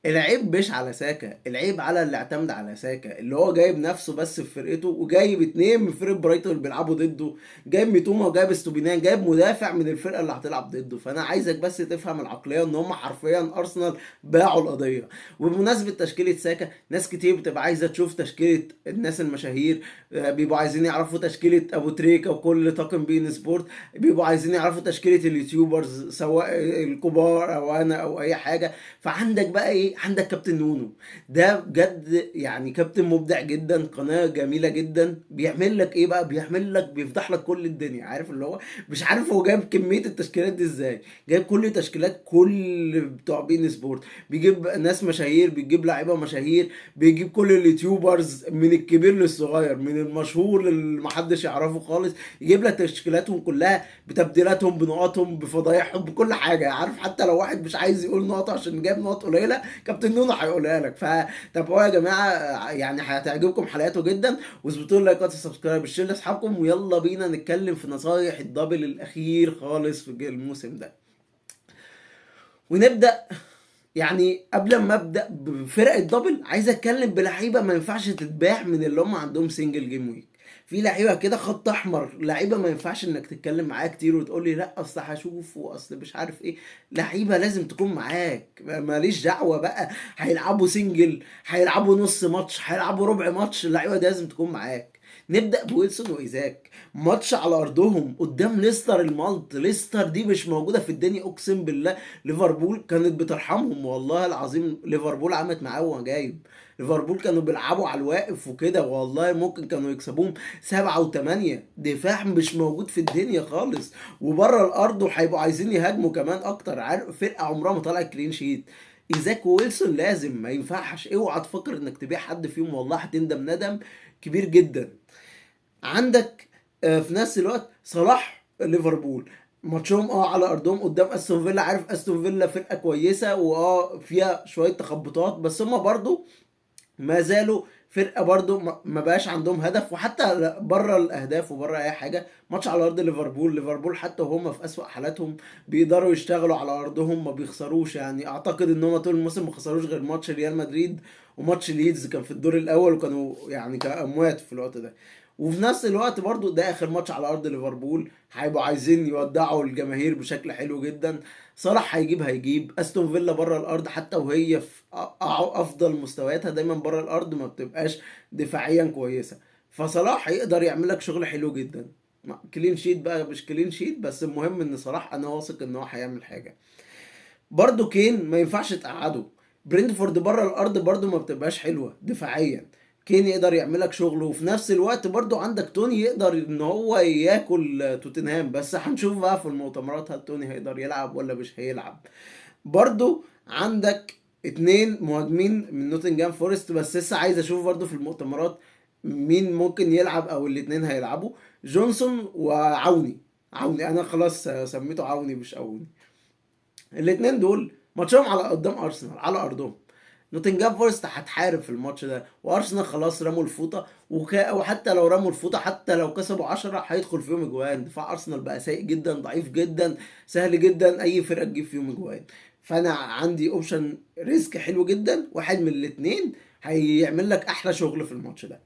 العيب مش على ساكا، العيب على اللي اعتمد على ساكا، اللي هو جايب نفسه بس في فرقته، وجايب اتنين من فرقه برايتون اللي بيلعبوا ضده، جايب ميتوما وجايب استوبينان، جايب مدافع من الفرقه اللي هتلعب ضده. فانا عايزك بس تفهم العقليه، ان هم حرفيا ارسنال باعوا القضيه. وبمناسبه تشكيله ساكا، ناس كتير بتبقى عايزه تشوف تشكيله الناس المشاهير، بيبقوا عايزين يعرفوا تشكيله ابو تريكه وكل طاقم بين سبورت، بيبقوا عايزين يعرفوا تشكيله اليوتيوبرز سواء الكبار او انا او اي حاجه. فعندك بقى ايه؟ عندك كابتن نونو، ده بجد يعني كابتن مبدع جدا، قناه جميله جدا. بيعمل لك ايه بقى؟ بيعمل لك بيفضح لك كل الدنيا، عارف اللي هو مش عارف هو جايب كميه التشكيلات دي ازاي. جايب كل تشكيلات كل بتوع بين سبورت، بيجيب ناس مشاهير، بيجيب لعيبه مشاهير، بيجيب كل اليوتيوبرز من الكبير للصغير، من المشهور للي محدش يعرفه خالص، يجيب لك تشكيلاتهم كلها بتبديلاتهم بنقطهم بفضايحهم بكل حاجه. عارف حتى لو واحد مش عايز يقول نقط عشان جايب نقط قليله، كابتن نونو هيقولها لك. فتابعوه يا جماعه، يعني هتعجبكم حلقاته جدا. واظبطوا لي لايكات وسبسكرايب، الشير لاصحابكم، ويلا بينا نتكلم في نصايح الدبل الاخير خالص في الموسم ده. ونبدا. يعني قبل ما ابدا بفرق الدبل، عايز اتكلم بلعيبه ما ينفعش تتباع من اللي هم عندهم سنجل جيم ويك. في لعيبه كده خط احمر، لعيبه ما ينفعش انك تتكلم معاها كتير وتقول لي لا اصل هشوف واصل مش عارف ايه. لعيبه لازم تكون معاك، ماليش دعوه بقى هيلعبوا سنجل، هيلعبوا نص ماتش، هيلعبوا ربع ماتش، اللعيبه دي لازم تكون معاك. نبدا بويلسون وايزاك. ماتش على ارضهم قدام ليستر المالت، ليستر دي مش موجوده في الدنيا اقسم بالله. ليفربول كانت بترحمهم والله العظيم، ليفربول عملت معاه وجايب. ليفربول كانوا بيلعبوا على الواقف وكده، والله ممكن كانوا يكسبوهم 7 و8. دفاع مش موجود في الدنيا خالص، وبره الارض وهيبقوا عايزين يهاجموا كمان اكتر. عارف فرقه عمرها ما طلعت كلين شيت. ايزاك وويلسون لازم، ما ينفعش اوعى تفكر انك تبيع حد فيهم، والله هتندم ندم كبير جدا. عندك في نفس الوقت صلاح ليفربول، ماتشهم على ارضهم قدام استون فيلا. عارف استون فيلا فرقه كويسه فيها شويه تخبطات، بس هم برضو ما زالوا فرقه برضو ما بقاش عندهم هدف. وحتى بره الاهداف وبره اي حاجه، ماتش على ارض ليفربول، ليفربول حتى وهم في اسوأ حالاتهم بيقدروا يشتغلوا على ارضهم، ما بيخسروش. يعني اعتقد ان هم طول الموسم ما خسروش غير ماتش ريال مدريد وماتش ليدز، كان في الدور الاول وكانوا يعني كاموات في الوقت ده. وفي نفس الوقت برضو ده اخر ماتش على ارض ليفربول، هيبقوا عايزين يودعوا الجماهير بشكل حلو جدا. صلاح هيجيب استون فيلا بره الارض، حتى وهي في افضل مستوياتها دايما بره الارض ما بتبقاش دفاعيا كويسه. فصلاح هيقدر يعمل لك شغل حلو جدا. كلين شيت بقى مش كلين شيت، بس المهم ان صلاح انا واثق ان هو هيعمل حاجه. برضو كين ما ينفعش تقعده. برينتفورد بره الارض برضو ما بتبقاش حلوه دفاعيا. كين يقدر يعمل لك شغله، وفي نفس الوقت برضو عندك توني يقدر ان هو ياكل توتنهام. بس هنشوف بقى في المؤتمرات هل توني هيقدر يلعب ولا مش هيلعب. برضو عندك اتنين مهاجمين من نوتنجهام فورست، بس لسه عايز اشوف برضو في المؤتمرات مين ممكن يلعب او الاتنين هيلعبوا. جونسون وعوني. عوني انا خلاص سميته عوني مش عوني. الاثنين دول ماتشهم على قدام ارسنال على ارضهم. نوتنجهام فورست هتحارب في الماتش ده، وارسنال خلاص رموا الفوطه وحتى لو رموا الفوطه، حتى لو كسبوا 10 هيدخل فيهم اجوان. دفاع ارسنال بقى سيء جدا، ضعيف جدا، سهل جدا اي فرقه تجيب فيهم اجوان. فانا عندي اوبشن ريسك حلو جدا، واحد من الاثنين هيعمل لك احلى شغل في الماتش ده.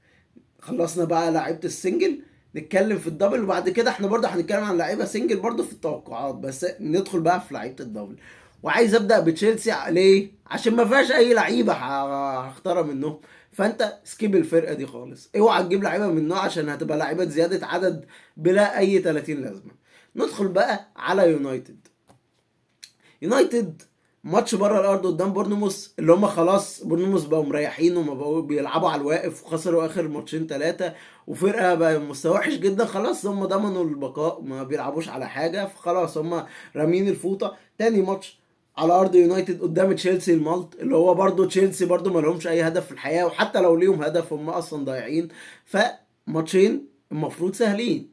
خلصنا بقى لعيبه السنجل، نتكلم في الدبل، وبعد كده احنا برضه هنتكلم عن لعيبه سنجل برضه في التوقعات، بس ندخل بقى في لعيبه الدبل. وعايز ابدا بتشيلسي ليه؟ عشان ما فيهاش اي لعيبه هختارها منهم. فانت سكيب الفرقه دي خالص، اوعى تجيب لعيبه منه عشان هتبقى لعيبه زياده عدد بلا اي 30 لازمه. ندخل بقى على يونايتد. يونايتد ماتش بره الارض قدام بورنموث، اللي هم خلاص بورنموث بقوا مريحين وما بقوا بيلعبوا على الواقف، وخسروا اخر ماتشين ثلاثه، وفرقه بقى مستوى وحش جدا. خلاص هم ضمنوا البقاء، ما بيلعبوش على حاجه، فخلاص هم رامين الفوطه. تاني ماتش على ارض يونايتد قدام تشيلسي المالت، اللي هو برضو تشيلسي برضو ما لهمش اي هدف في الحياه، وحتى لو ليهم هدف هم اصلا ضايعين. فماتشين المفروض سهلين،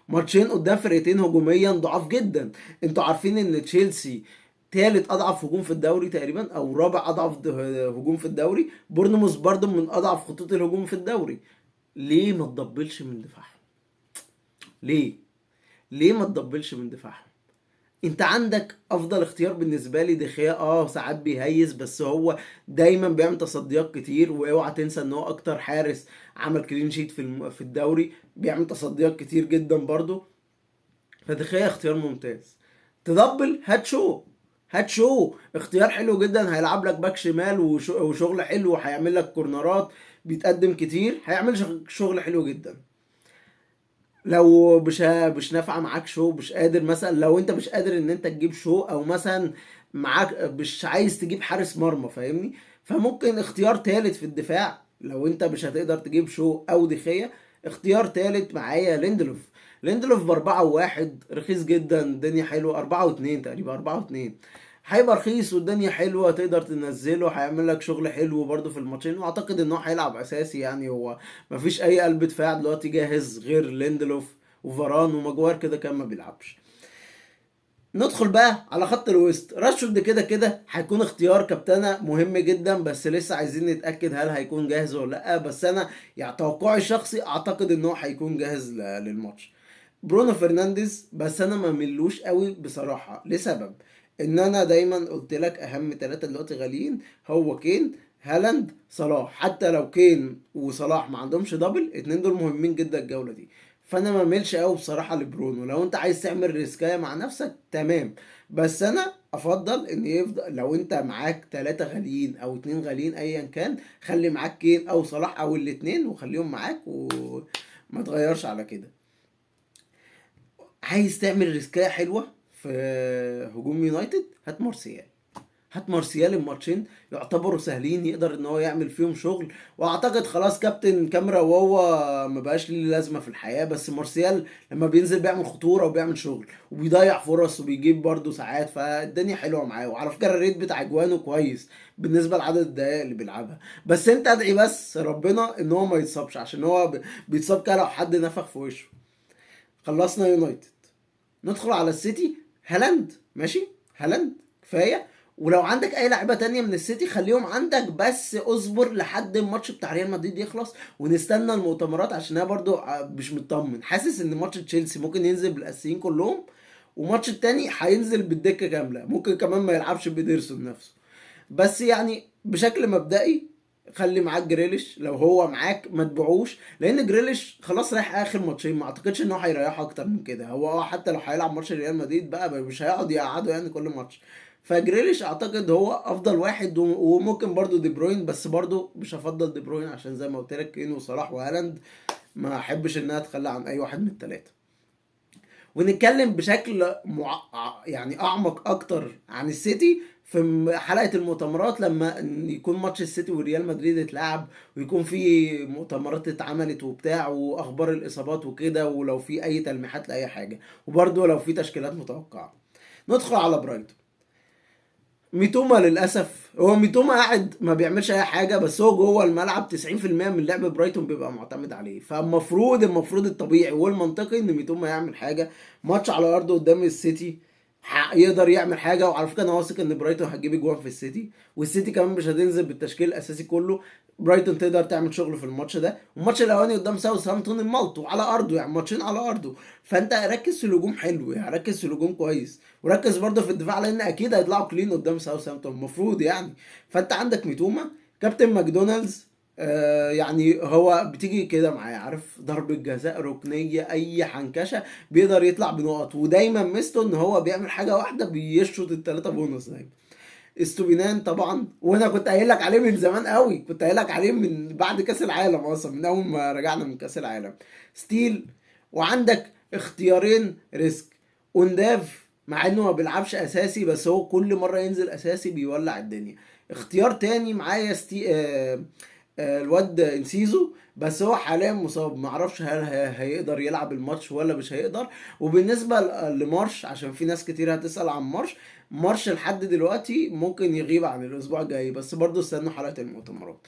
ماتشين قدام فرقتين هجوميا ضعاف جدا. انتوا عارفين ان تشيلسي تالت اضعف هجوم في الدوري تقريبا، او رابع اضعف هجوم في الدوري. بورنموث برضه من اضعف خطوط الهجوم في الدوري. ليه ما تضبلش من دفاعهم؟ ليه؟ ليه ما تضبلش من دفاعهم؟ انت عندك افضل اختيار بالنسبه لي دخيا. ساعات بيهيس، بس هو دايما بيعمل تصديات كتير، واوعى تنسى ان هو اكتر حارس عمل كلين شيت في الدوري، بيعمل تصديات كتير جدا برضو. فدخيا اختيار ممتاز. تدبل هات شو اختيار حلو جدا، هيلعب لك باك شمال وشغل حلو، وهيعمل لك كورنرات، بيتقدم كتير، هيعمل شغل حلو جدا. لو مش نافعه معاك شو، مش قادر مثلا، لو انت مش قادر ان انت تجيب شو، او مثلا معاك مش عايز تجيب حارس مرمى، فاهمني؟ فممكن اختيار تالت في الدفاع، لو انت مش هتقدر تجيب شو او دخية، اختيار تالت معايا ليندلوف بأربعة وواحد، رخيص جدا، الدنيا حلوة، أربعة واتنين تقريبا، أربعة واتنين. هيبقى رخيص والدنيا حلوة، تقدر تنزله، هيعمل لك شغل حلو برضه في الماتشين، واعتقد ان هو هيلعب اساسي يعني. هو مفيش اي قلب دفاع دلوقتي جاهز غير ليندلوف وفاران وماجوار، كده كان ما بيلعبش. ندخل بقى على خط الوسط. راشفورد كده كده هيكون اختيار كابتنة مهم جدا، بس لسه عايزين نتأكد هل هيكون جاهز ولا لا. بس انا يعني توقعي الشخصي اعتقد ان هو هيكون جاهز للماتش. برونو فرنانديز، بس انا ما ملوش قوي بصراحة، لسبب ان انا دايما قلت لك اهم ثلاثة دلوقتي غاليين هو كين، هالاند، صلاح. حتى لو كين وصلاح ما عندهمش دبل، الاتنين دول مهمين جدا الجولة دي. فانا ما ملش قوي بصراحه لبرونو. لو انت عايز تعمل ريسكايه مع نفسك تمام، بس انا افضل ان يفضل، لو انت معاك ثلاثة غاليين او اتنين غاليين ايا كان، خلي معاك كين او صلاح او الاتنين وخليهم معاك، وما تغيرش على كده. عايز تعمل ريسكايه حلوه في هجوم يونايتد، هات مارسيال الماتشين يعتبروا سهلين، يقدر ان هو يعمل فيهم شغل. واعتقد خلاص كابتن كاميرا وهو ما بقاش ليه لازمه في الحياه، بس مارسيال لما بينزل بيعمل خطوره وبيعمل شغل وبيضيع فرص وبيجيب برضه ساعات، فالدنيا حلوه معاه. وعلى فكره الريت بتاع اجوانه كويس بالنسبه لعدد الدقائق اللي بيلعبها. بس انت ادعي بس ربنا ان هو ما يتصابش، عشان هو بيتصاب كده لو حد نفخ في وشه. خلصنا يونايتد، ندخل على السيتي. هالاند ماشي، هالاند كفايه. ولو عندك اي لعيبه تانية من السيتي خليهم عندك، بس اصبر لحد الماتش بتاع ريال مدريد يخلص ونستنى المؤتمرات، عشان انا برضو مش مطمن، حاسس ان ماتش تشيلسي ممكن ينزل بالاساسيين كلهم، وماتش التاني هينزل بالدكه كامله، ممكن كمان ما يلعبش بيدرسون نفسه. بس يعني بشكل مبدئي خلي معاك جريليش، لو هو معاك ما تبيعوش، لان جريليش خلاص رايح اخر ماتشين، ما اعتقدش ان هو هيريحه اكتر من كده. هو حتى لو هيلعب ماتش ريال مدريد بقى مش هيقعد يقعده يعني كل ماتش. فجريليش اعتقد هو افضل واحد، وممكن برضو دي بروين، بس برضو مش هفضل دي بروين عشان زي ما قلت لك كين وصلاح وهالاند، ما احبش انها تخلى عن اي واحد من الثلاثه. ونتكلم بشكل يعني اعمق اكتر عن السيتي في حلقة المؤتمرات، لما يكون ماتش السيتي وريال مدريد اتلعب، ويكون في مؤتمرات اتعملت وبتاع، واخبار الاصابات وكده، ولو في اي تلميحات لاي حاجة، وبرده لو في تشكيلات متوقعة. ندخل على برايتون. ميتوما للاسف، هو ميتوما قاعد ما بيعملش اي حاجه، بس هو جوه الملعب 90% من لعب برايتون بيبقى معتمد عليه. فالمفروض الطبيعي والمنطقي ان ميتوما يعمل حاجه. ماتش على ارضه قدام السيتي يقدر يعمل حاجه. وعلى فكره انا واثق ان برايتون هتجيب اجوان في السيتي، والسيتي كمان مش هتنزل بالتشكيل الاساسي كله. برايتون تقدر تعمل شغل في الماتش ده. والماتش الاولاني قدام ساوثهامبتون المالتو على ارضه، يعني ماتشين على ارضه. فانت ركز في الهجوم حلو، يعني ركز في الهجوم كويس، وركز برضه في الدفاع، لان اكيد هيطلعوا كلين قدام ساوثهامبتون المفروض يعني. فانت عندك ميتوما، كابتن ماكدونالدز. يعني هو بتيجي كده معاه، عارف، ضربة جزاء، ركنية، اي حنكشة بيقدر يطلع بنقط. ودايما ميزته ان هو بيعمل حاجة واحدة، بيشوط التلاتة بونص دايما. استوبينان طبعا، وانا كنت قايل لك عليه من زمان قوي، كنت قايل لك عليه من بعد كاس العالم اصلا، من اول ما رجعنا من كاس العالم. ستيل. وعندك اختيارين ريسك. اونداف، مع انه ما بيلعبش اساسي، بس هو كل مره ينزل اساسي بيولع الدنيا. اختيار تاني معايا الواد انسيزو، بس هو حاليا مصاب، معرفش هل هيقدر يلعب الماتش ولا مش هيقدر. وبالنسبه لمارش، عشان في ناس كتير هتسأل عن مارش لحد دلوقتي ممكن يغيب عن الاسبوع الجاي، بس برضه استنوا حلقة المؤتمرات.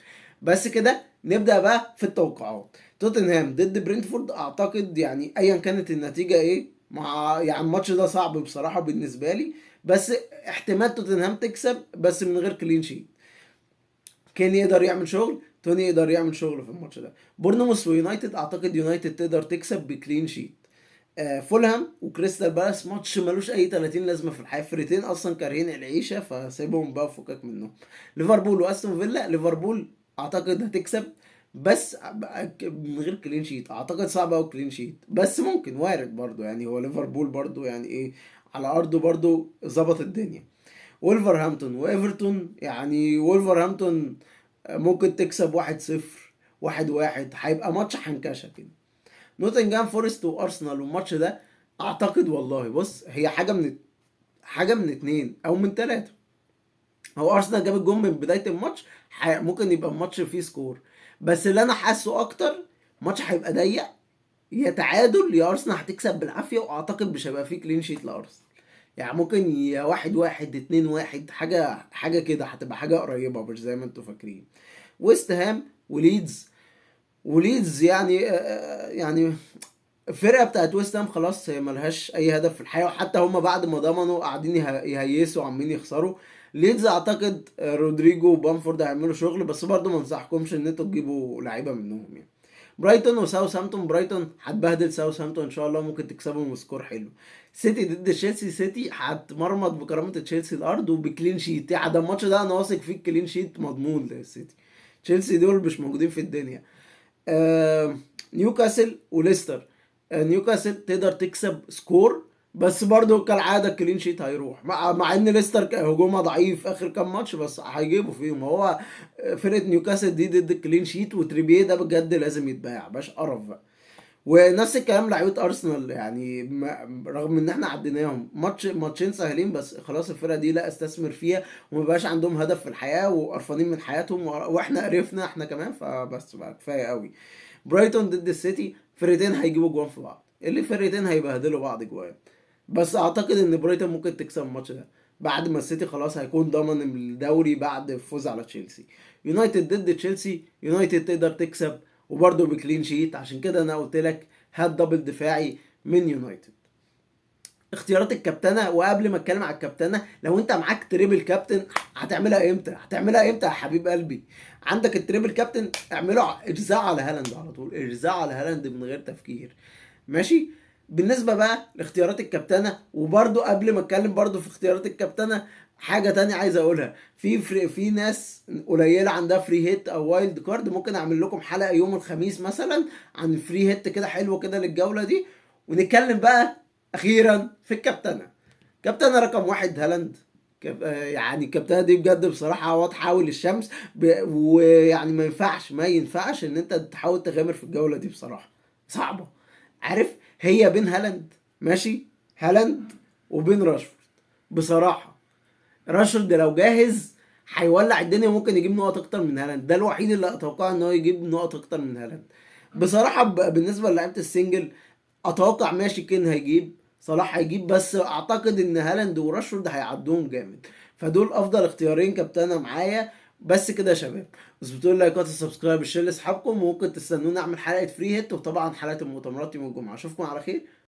بس كده نبدأ بقى في التوقعات. توتنهام ضد برينتفورد، اعتقد يعني ايا كانت النتيجة ايه، مع يعني الماتش ده صعب بصراحة بالنسبة لي، بس احتمال توتنهام تكسب بس من غير كلين شيت. كين يقدر يعمل شغل، توني يقدر يعمل شغل في الماتش ده. بورنموث ويونايتد، اعتقد يونايتد تقدر تكسب بكلين شيت. فولهام وكريستال بالاس ماتش ملوش اي 30 لازمه في الحياه، فرقتين اصلا كارهين العيشه فسيبهم بقى وفكك منهم. ليفربول واستون فيلا، ليفربول اعتقد هتكسب بس من غير كلين شيت، اعتقد صعب قوي كلين شيت بس ممكن وارد برضو، يعني هو ليفربول برضو يعني ايه على ارضه برضو ظبط الدنيا. وولفرهامبتون وايفرتون، يعني وولفرهامبتون ممكن تكسب 1-0 1-1، هيبقى ماتش حنكشه كده. نوتنجهام فورست وارسنال، والماتش ده اعتقد والله بص هي حاجه من اتنين او من تلاته. هو ارسنال جاب الجون من بدايه الماتش، ممكن يبقى الماتش فيه سكور، بس اللي انا حاسه اكتر ماتش هيبقى ضيق، يا تعادل يا ارسنال هتكسب بالعافيه، واعتقد مش هيبقى فيه كلين شيت لارسنال. يعني ممكن يا 1-1 2-1، حاجه كده، هتبقى حاجه قريبه مش زي ما انتوا فاكرين. ويست هام وليدز، وليدز يعني يعني الفرقه بتاعت ويست هام خلاص هي ملهاش اي هدف في الحياه، وحتى هم بعد ما ضمنوا قاعدين يهيسوا وعمالين يخسروا. ليدز اعتقد رودريجو وبامفورد هيعملوا شغل، بس برضه ما انصحكمش ان انتوا تجيبوا لعيبه منهم يعني. برايتون وساوثهامبتون، برايتون هتبهدل ساوثهامبتون ان شاء الله، ممكن تكسبهم سكور حلو. سيتي ضد تشيلسي، سيتي هتمرمط بكرامه تشيلسي الارض وبكلين شيت، يعني ده الماتش ده انا واثق فيه الكلين شيت مضمون للسيتي. تشيلسي دول مش موجودين في الدنيا. آه نيوكاسل وليستر، نيوكاسل تقدر تكسب سكور، بس برضو كالعاده الكلين شيت هيروح، مع ان ليستر هجومها ضعيف اخر كام ماتش بس هيجيبوا فيهم. هو فرقه نيوكاسل دي ضد الكلين شيت، وتريبيه ده بجد لازم يتباع باش قرف بقى. ونفس الكلام لعيبه ارسنال، يعني رغم ان احنا عديناهم ماتشين سهلين، بس خلاص الفرقه دي لا استثمر فيها، ومبقاش عندهم هدف في الحياه وقرفانين من حياتهم، واحنا قرفنا احنا كمان، فبس بقى كفايه قوي. برايتون ضد السيتي، فرقتين هيجيبوا جوان في بعض، اللي فرقتين هيبهدلوا بعض جوان، بس اعتقد ان برايتون ممكن تكسب الماتش ده بعد ما السيتي خلاص هيكون ضمن الدوري بعد الفوز على تشيلسي. يونايتد ضد تشيلسي، يونايتد تقدر تكسب وبرضه بكلين شيت، عشان كده انا قلت لك هات دبل دفاعي من يونايتد. اختيارات الكابتنه، وقبل ما اتكلم على الكابتنه، لو انت معاك تريبل كابتن هتعملها امتى؟ هتعملها امتى يا حبيب قلبي؟ عندك التريبل كابتن اعمله ارزاع على هالاند على طول، ارزاع على هالاند من غير تفكير. ماشي. بالنسبه بقى لاختيارات الكابتنه، وبرده قبل ما اتكلم برده في اختيارات الكابتنه، حاجه تانية عايز اقولها، في ناس قليله عندها فري هيت او وايلد كارد، ممكن اعمل لكم حلقه يوم الخميس مثلا عن الفري هيت كده حلوه كده للجوله دي. ونتكلم بقى اخيرا في الكابتنه. كابتنه رقم واحد هالاند. يعني الكابتنه دي بجد بصراحه واضحه قوي للشمس، ويعني ما ينفعش ان انت تحاول تغامر في الجوله دي بصراحه، صعبه. عارف، هي بين هالاند، ماشي، هالاند وبين راشفورد بصراحه. راشفورد لو جاهز هيولع الدنيا، ممكن يجيب نقط اكتر من هالاند، ده الوحيد اللي اتوقع ان هو يجيب نقط اكتر من هالاند بصراحه. بالنسبه للعيبه السنجل، اتوقع ماشي كين هيجيب، صلاح هيجيب، بس اعتقد ان هالاند وراشفورد هيعدوهم جامد، فدول افضل اختيارين كابتنه معايا. بس كده يا شباب، اظبطوا لي لايكات وسبسكرايب الشير لاصحابكم، وممكن تستنوني اعمل حلقه فري هيت، وطبعا حلقه المؤتمرات يوم الجمعه. اشوفكم على خير.